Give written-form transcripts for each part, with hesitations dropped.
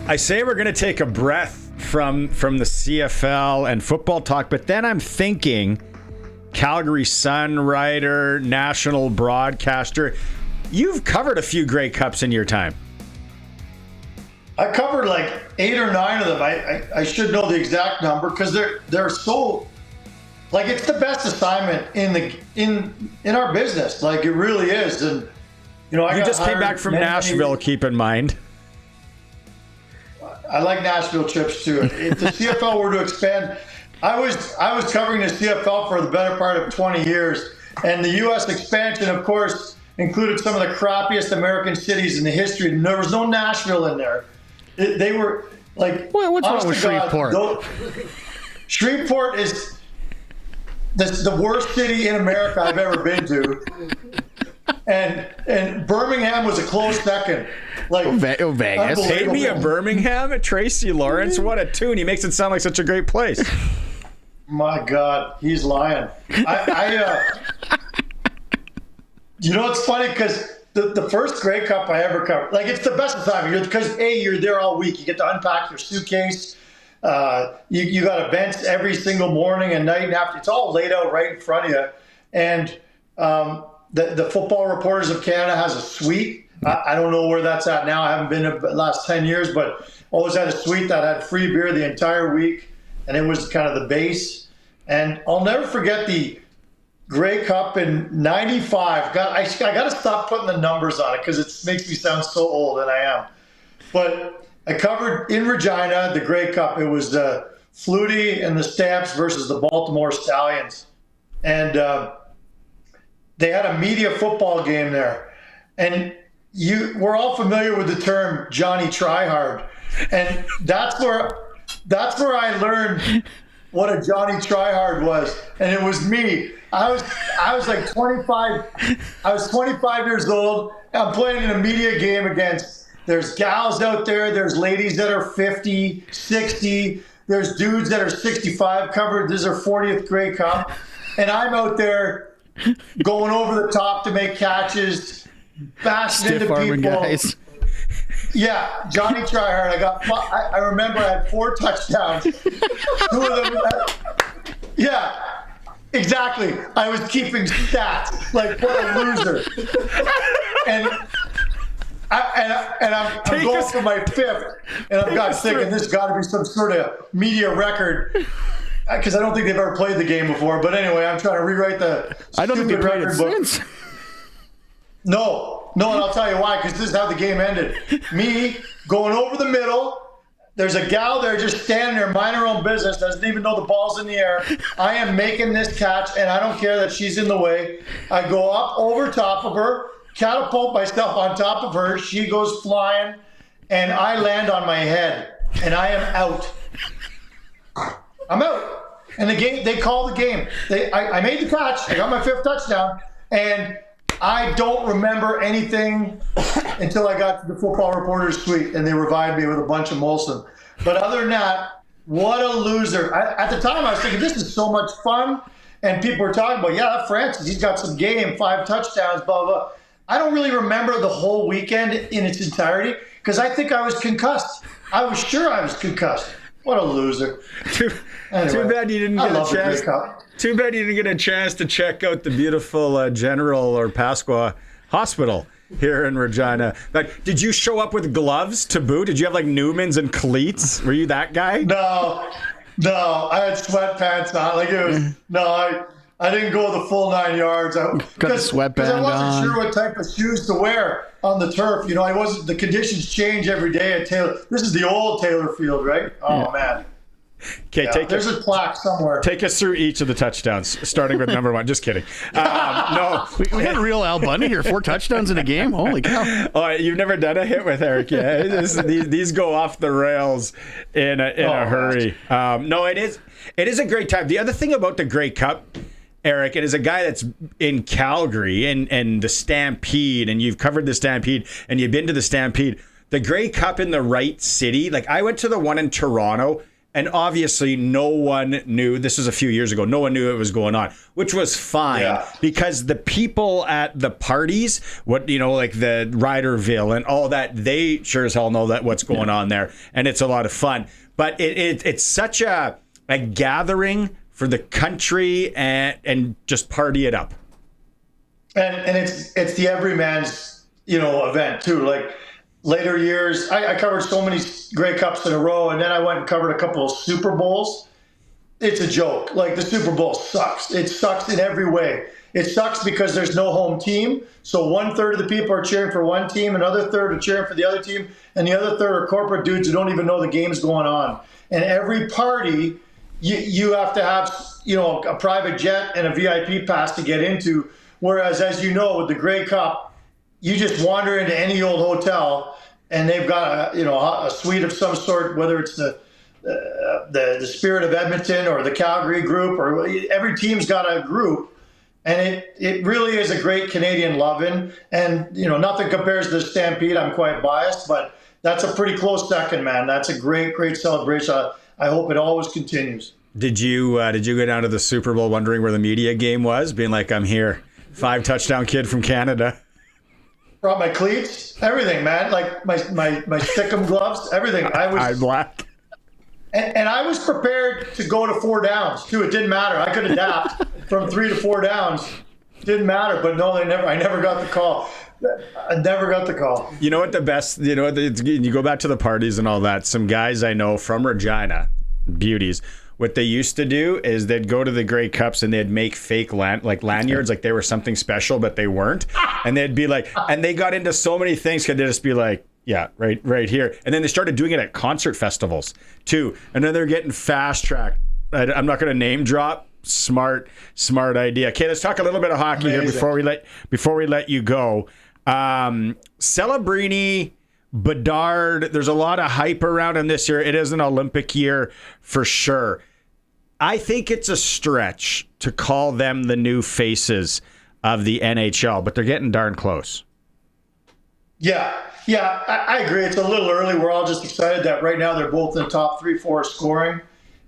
I say we're going to take a breath from the CFL and football talk, but then I'm thinking Calgary Sun writer, national broadcaster. You've covered a few Grey Cups in your time. I covered like 8 or 9 of them. I should know the exact number because they're so, like, it's the best assignment in our business. Like, it really is. And you know, you just came back from Nashville. Keep in mind, I like Nashville trips too. If the CFL were to expand, I was covering the CFL for the better part of 20 years, and the U.S. expansion, of course, included some of the crappiest American cities in the history. And there was no Nashville in there. They were like, well, what's wrong with Shreveport? Shreveport is the worst city in America I've ever been to, and Birmingham was a close second. Like Vegas, paid me a Birmingham. Tracy Lawrence, what a tune! He makes it sound like such a great place. My God, he's lying. You know, it's funny because the first Grey Cup I ever covered, like, it's the best assignment because you're there all week. You get to unpack your suitcase. You got events every single morning and night and after. It's all laid out right in front of you. And the Football Reporters of Canada has a suite. I don't know where that's at now. I haven't been in the last 10 years, but always had a suite that had free beer the entire week. And it was kind of the base. And I'll never forget the Grey Cup in 95. I got to stop putting the numbers on it because it makes me sound so old, and I am. But I covered in Regina the Grey Cup. It was Flutie and the Stamps versus the Baltimore Stallions. And they had a media football game there. And we're all familiar with the term Johnny Tryhard. And that's where I learned what a Johnny Tryhard was. And it was me. I was like 25. I was 25 years old. I'm playing in a media game against, there's gals out there. There's ladies that are 50, 60. There's dudes that are 65 covered. This is our 40th Grey Cup. And I'm out there going over the top to make catches, bashing into people. Guys. Yeah, Johnny Tryhard. I remember I had 4 touchdowns. 2 of them. Yeah. Exactly. I was keeping stats. Like, what a loser. And I'm going for my 5th. And I've got thinking this got to be some sort of media record. Because I don't think they've ever played the game before. But anyway, I'm trying to rewrite the I don't think they played it since. No, and I'll tell you why. Because this is how the game ended. Me going over the middle. There's a gal there just standing there, minding her own business, doesn't even know the ball's in the air. I am making this catch, and I don't care that she's in the way. I go up over top of her, catapult myself on top of her. She goes flying, and I land on my head, and I am out. I'm out. And the game, they call the game. I made the catch. I got my 5th touchdown, and I don't remember anything until I got to the Football Reporters suite, and they revived me with a bunch of Molson. But other than that, what a loser. At the time, I was thinking, this is so much fun. And people were talking about, yeah, Francis, he's got some game, 5 touchdowns, blah, blah. I don't really remember the whole weekend in its entirety because I think I was concussed. I was sure I was concussed. What a loser. Too bad you didn't get a chance. Too bad you didn't get a chance to check out the beautiful General or Pasqua Hospital here in Regina. Like, did you show up with gloves to boot? Did you have like Newmans and cleats? Were you that guy? No, I had sweatpants on. Like, it was I didn't go the full 9 yards. Got the sweatband on. I wasn't sure what type of shoes to wear on the turf. You know, the conditions change every day at Taylor. This is the old Taylor Field, right? Oh, man. Okay, there's a plaque somewhere. Take us through each of the touchdowns, starting with number 1. Just kidding. No, we had a real Al Bundy here. 4 touchdowns in a game. Holy cow! Oh, you've never done a hit with Eric yet. These go off the rails in a hurry. No, it is a great time. The other thing about the Grey Cup, Eric, and as a guy that's in Calgary and the Stampede, and you've covered the Stampede, and you've been to the Stampede, the Grey Cup in the right city. Like, I went to the one in Toronto. And obviously no one knew, this was a few years ago, no one knew it was going on, which was fine because the people at the parties, like the Ryderville and all that, they sure as hell know that what's going on there. And it's a lot of fun. But it's such a gathering for the country and just party it up. And it's the everyman's, event too. Like later years, I covered so many Grey Cups in a row, and then I went and covered a couple of Super Bowls. It's a joke. Like the Super Bowl sucks. It sucks in every way. It sucks because there's no home team. So 1/3 of the people are cheering for one team, another third are cheering for the other team, and the other third are corporate dudes who don't even know the game's going on. And every party, you have to have, a private jet and a VIP pass to get into. Whereas, as you know, with the Grey Cup, you just wander into any old hotel and they've got a suite of some sort, whether it's the Spirit of Edmonton or the Calgary group, or every team's got a group. And it really is a great Canadian love-in. And, nothing compares to the Stampede. I'm quite biased, but that's a pretty close second, man. That's a great, great celebration. I hope it always continues. Did you go down to the Super Bowl wondering where the media game was? Being like, I'm here. 5-touchdown kid from Canada. Brought my cleats, everything, man. Like my stickum gloves, everything. I'm black. And I was prepared to go to 4 downs too. It didn't matter. I could adapt from 3 to 4 downs. Didn't matter. But no, I never got the call. I never got the call. You know what the best? You go back to the parties and all that. Some guys I know from Regina, beauties. What they used to do is they'd go to the Grey Cups and they'd make fake lanyards, like they were something special, but they weren't. And they'd be like, and they got into so many things because they'd just be like, yeah, right here. And then they started doing it at concert festivals too. And then they're getting fast tracked. I'm not going to name drop. Smart idea. Okay, let's talk a little bit of hockey here before we let you go. Celebrini, Bedard, there's a lot of hype around him this year. It is an Olympic year for sure. I think it's a stretch to call them the new faces of the NHL, but they're getting darn close. Yeah, I agree. It's a little early. We're all just excited that right now they're both in the top 3-4 scoring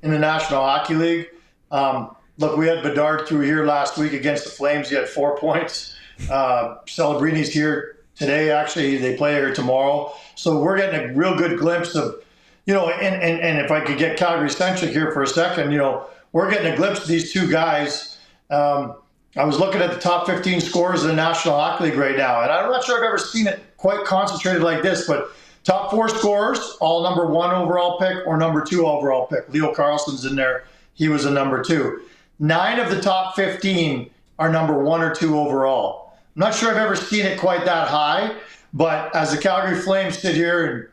in the National Hockey League. Look, we had Bedard through here last week against the Flames. He had 4 points. Celebrini's here today. Actually, they play here tomorrow. So we're getting a real good glimpse of, and if I could get Calgary-centric here for a second, we're getting a glimpse of these two guys. I was looking at the top 15 scorers in the National Hockey League right now, and I'm not sure I've ever seen it quite concentrated like this, but top 4 scorers, all number 1 overall pick or number 2 overall pick. Leo Carlsson's in there. He was a number 2. 9 of the top 15 are number 1 or 2 overall. I'm not sure I've ever seen it quite that high, but as the Calgary Flames sit here and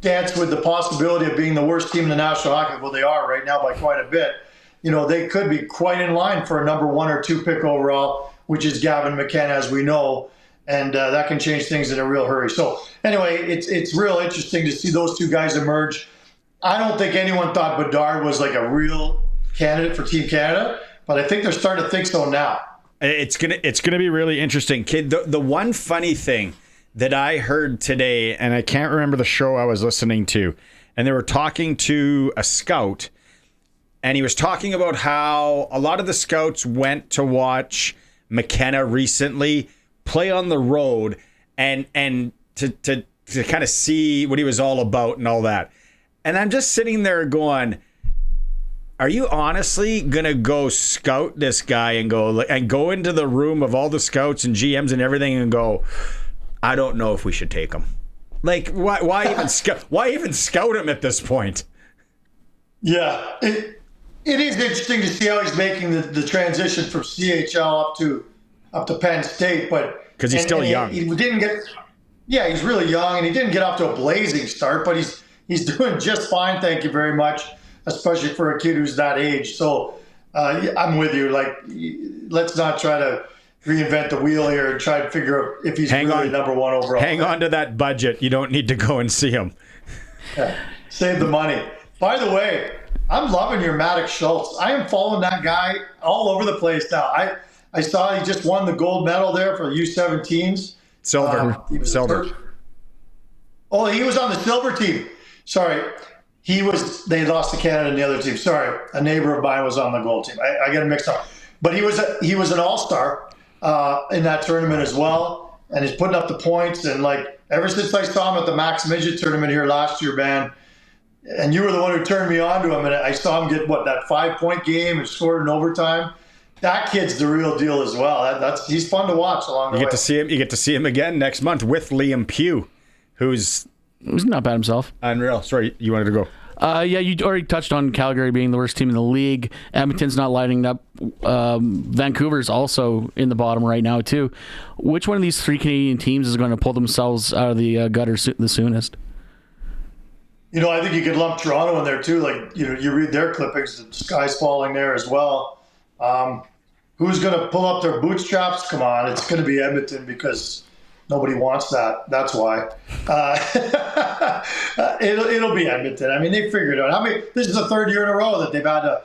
dance with the possibility of being the worst team in the National Hockey League, well, they are right now by quite a bit, they could be quite in line for a number 1 or 2 pick overall, which is Gavin McKenna, as we know, and that can change things in a real hurry. So anyway, it's real interesting to see those two guys emerge. I don't think anyone thought Bedard was like a real candidate for Team Canada, but I think they're starting to think so now. It's gonna be really interesting, kid. The one funny thing that I heard today, and I can't remember the show I was listening to, and they were talking to a scout, and he was talking about how a lot of the scouts went to watch McKenna recently play on the road and to kind of see what he was all about and all that. And I'm just sitting there going, are you honestly gonna go scout this guy and go into the room of all the scouts and GMs and everything and go, I don't know if we should take him? Like, why even scout? Why even scout him at this point? Yeah, it is interesting to see how he's making the transition from CHL up to Penn State, but because he's still young, he didn't get. Yeah, he's really young, and he didn't get off to a blazing start, but he's doing just fine. Thank you very much. Especially for a kid who's that age. So I'm with you. Like, let's not try to reinvent the wheel here and try to figure out if he's really number 1 overall. Hang on to that budget. You don't need to go and see him. Yeah. Save the money. By the way, I'm loving your Maddox Schultz. I am following that guy all over the place now. I saw he just won the gold medal there for the U17s. Silver. Oh, he was on the silver team. Sorry. They lost to Canada and the other team. Sorry, a neighbor of mine was on the goal team. I got it mixed up. But he was an all-star in that tournament as well, and he's putting up the points. And like ever since I saw him at the Max Midget tournament here last year, man, and you were the one who turned me on to him, and I saw him get that 5-point game and scored in overtime. That kid's the real deal as well. He's fun to watch along the way. You get to see him again next month with Liam Pugh, who's not bad himself. Unreal. Sorry, you wanted to go. Yeah, you already touched on Calgary being the worst team in the league. Edmonton's not lighting up. Vancouver's also in the bottom right now, too. Which one of these three Canadian teams is going to pull themselves out of the gutter the soonest? I think you could lump Toronto in there, too. Like, you read their clippings, the sky's falling there as well. Who's going to pull up their bootstraps? Come on, it's going to be Edmonton because nobody wants that. That's why. It'll be Edmonton. I mean, they figured it out. This is the third year in a row that they've had a,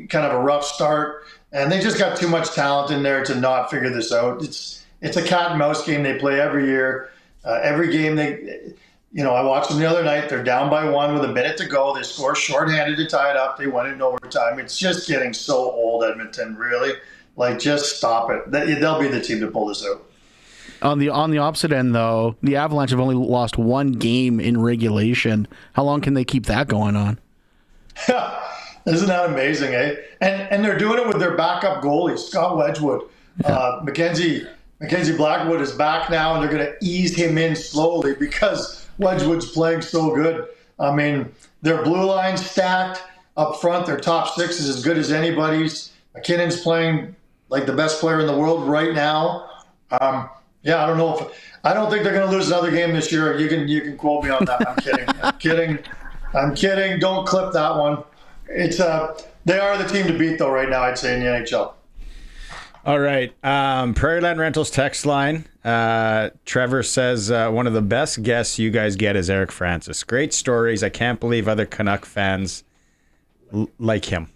kind of a rough start, and they just got too much talent in there to not figure this out. It's a cat and mouse game they play every year. Every game I watched them the other night. They're down by 1 with a minute to go. They score shorthanded to tie it up. They went into overtime. It's just getting so old, Edmonton, really. Like, just stop it. They'll be the team to pull this out. On the opposite end, though, the Avalanche have only lost 1 game in regulation. How long can they keep that going on? Isn't that amazing, eh? And they're doing it with their backup goalie, Scott Wedgwood. Mackenzie Blackwood is back now, and they're going to ease him in slowly because Wedgwood's playing so good. I mean, their blue line's stacked up front. Their top 6 is as good as anybody's. McKinnon's playing like the best player in the world right now. I don't think they're going to lose another game this year. You can quote me on that. I'm kidding. Don't clip that one. They are the team to beat though right now, I'd say, in the NHL. All right. Prairieland Rentals text line. Trevor says, one of the best guests you guys get is Eric Francis. Great stories. I can't believe other Canuck fans like him.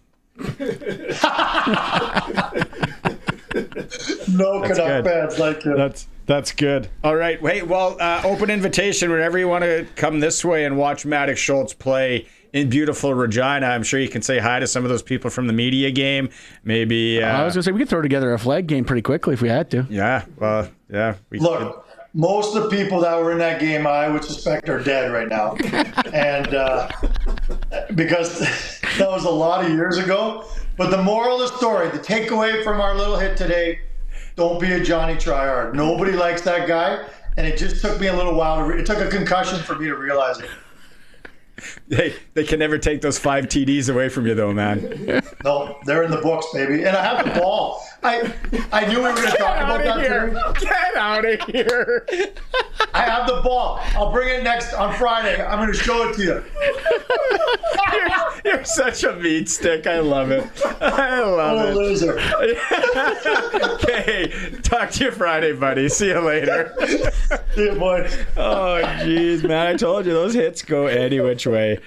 No Canuck fans like him. That's good. All right. Hey, well, open invitation whenever you want to come this way and watch Maddox Schultz play in beautiful Regina. I'm sure you can say hi to some of those people from the media game. Maybe. I was going to say, we could throw together a flag game pretty quickly if we had to. Yeah. Well, yeah. Look, most of the people that were in that game, I would suspect are dead right now. And because that was a lot of years ago. But the moral of the story, the takeaway from our little hit today, don't be a Johnny Tryhard. Nobody likes that guy. And it just took me a little while. It took a concussion for me to realize it. They can never take those 5 TDs away from you, though, man. No, they're in the books, baby. And I have the ball. I knew we were going to talk about that today. Get out of here. I have the ball. I'll bring it next on Friday. I'm going to show it to you. You're such a meat stick. I love it. I love it. I'm a loser. Okay. Talk to you Friday, buddy. See you later. See you, boy. Oh, jeez, man. I told you, those hits go any which way.